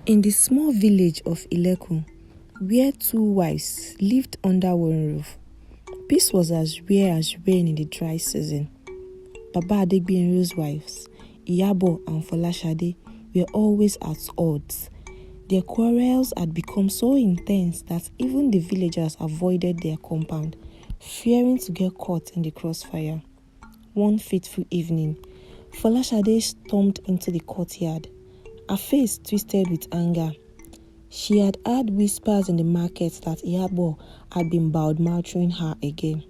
In the small village of Ileku, where two wives lived under one roof, peace was as rare as rain in the dry season. Baba Adegbenro's wives, Iyabo and Folashade, were always at odds. Their quarrels had become so intense that even the villagers avoided their compound, fearing to get caught in the crossfire. One fateful evening, Folashade stormed into the courtyard, her face twisted with anger. She had heard whispers in the market that Iyabo had been bad-mouthing her again.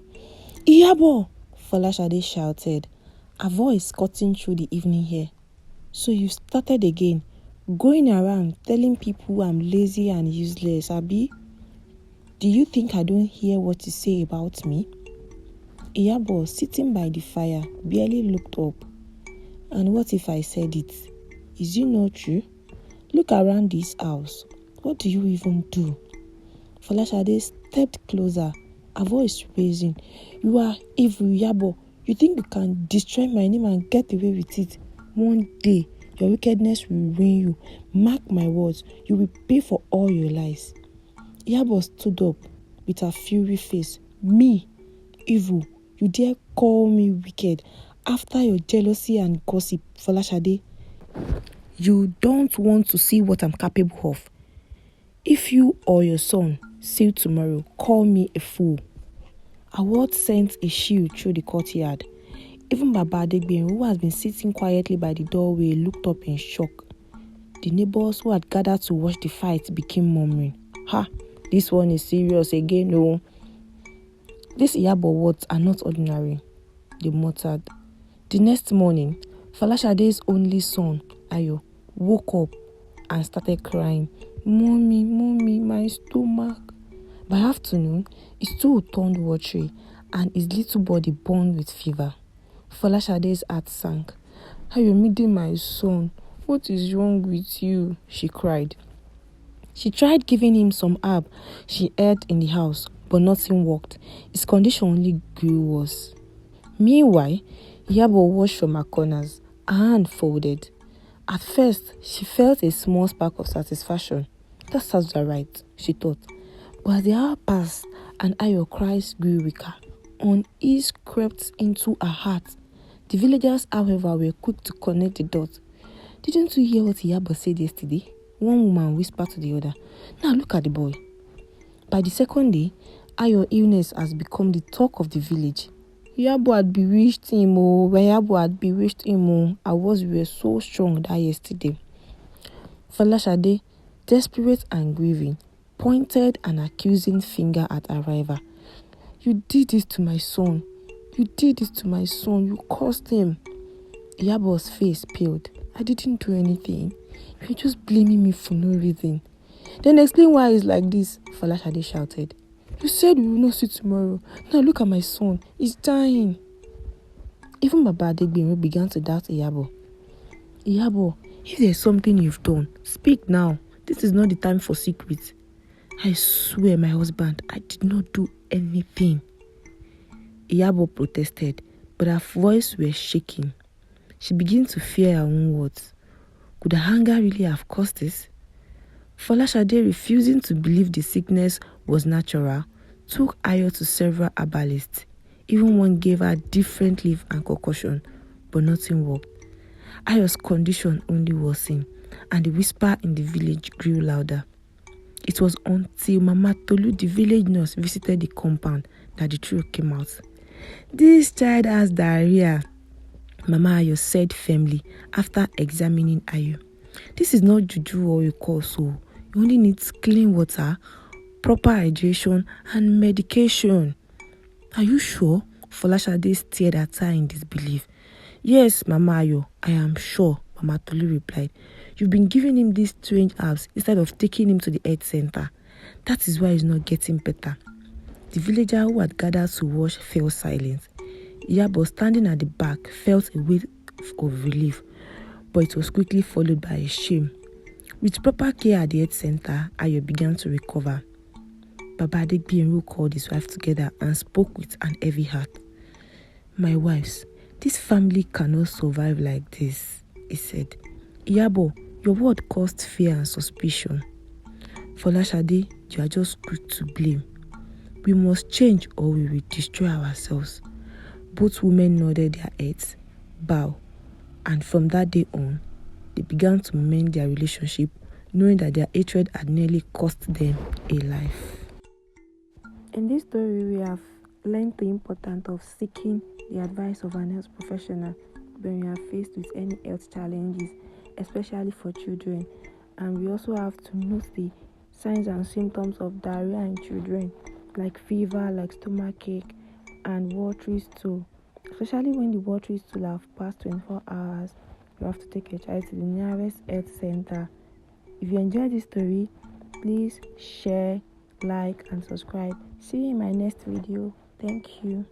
"Iyabo!" Folashade shouted, her voice cutting through the evening air. "So you started again, going around telling people I'm lazy and useless, Abi? Do you think I don't hear what you say about me?" Iyabo, sitting by the fire, barely looked up. "And what if I said it? Is it not true? Look around this house. What do you even do?" Folashade stepped closer, her voice raising. "You are evil, Iyabo. You think you can destroy my name and get away with it? One day, your wickedness will ruin you. Mark my words, you will pay for all your lies." Iyabo stood up with a fury face. "Me, evil? You dare call me wicked after your jealousy and gossip, Folashade? You don't want to see what I'm capable of. If you or your son see tomorrow, call me a fool." Her words sent a chill through the courtyard. Even Baba Adegbenro, who has been sitting quietly by the doorway, looked up in shock. The neighbors who had gathered to watch the fight became murmuring, "Ha, this one is serious again, no." "These Iyabo words are not ordinary," they muttered. The next morning, Folashade's only son, Ayo, woke up and started crying. Mommy, my stomach." By afternoon, his stool turned watery and his little body burned with fever. Folashade's heart sank. "Ayomide, my son, what is wrong with you?" she cried. She tried giving him some herb she heard in the house, but nothing worked. His condition only grew worse. Meanwhile, Iyabo watched from her corners, her hand folded. At first, she felt a small spark of satisfaction. That sounds right, she thought. But as the hour passed and Ayo's cries grew weaker, unease crept into her heart. The villagers, however, were quick to connect the dots. "Didn't you hear what Iyabo said yesterday?" One woman whispered to the other. "Now look at the boy." By the second day, Ayo's illness has become the talk of the village. Iyabo had bewitched him, Our words were so strong that yesterday. Folashade, desperate and grieving, pointed an accusing finger at her rival. "You did this to my son. You cursed him." Iyabo's face paled. "I didn't do anything. You're just blaming me for no reason." "Then explain why it's like this," Folashade shouted. "You said we will not see tomorrow. Now look at my son. He's dying." Even Baba Adegbenro began to doubt Iyabo. "Iyabo, if there's something you've done, speak now. This is not the time for secrets." "I swear, my husband, I did not do anything." Iyabo protested, but her voice was shaking. She began to fear her own words. Could her anger really have caused this? Folashade, refusing to believe the sickness was natural, took Ayo to several herbalists. Even one gave her different leaf and concoction, but nothing worked. Ayo's condition only worsened, and the whisper in the village grew louder. It was until Mama Tolu, the village nurse, visited the compound that the truth came out. "This child has diarrhea," Mama Ayo said firmly after examining Ayo. "This is not juju or a curse, so you only need clean water, proper hydration, and medication." "Are you sure?" Folashade stared at her in disbelief. "Yes, Mama Ayo, I am sure," Mama Tolu replied. "You've been giving him these strange herbs instead of taking him to the health center. That is why he's not getting better." The villager who had gathered to watch fell silent. Iyabo, standing at the back, felt a wave of relief, but it was quickly followed by a shame. With proper care at the health center, Ayo began to recover. Baba Adegbenro called his wife together and spoke with an heavy heart. "My wives, this family cannot survive like this," he said. "Iyabo, Your word caused fear and suspicion. Folashade, you are just quick to blame. We must change or we will destroy ourselves. Both women nodded their heads, bow, and from that day on, they began to mend their relationship, knowing that their hatred had nearly cost them a life. In this story, we have learned the importance of seeking the advice of an health professional when we are faced with any health challenges, especially for children. And we also have to note the signs and symptoms of diarrhea in children, like fever, like stomachache, and watery stool. Especially when the watery stool have passed 24 hours, you have to take your child to the nearest health center. If you enjoyed this story, please share, like, and subscribe. See you in my next video. Thank you.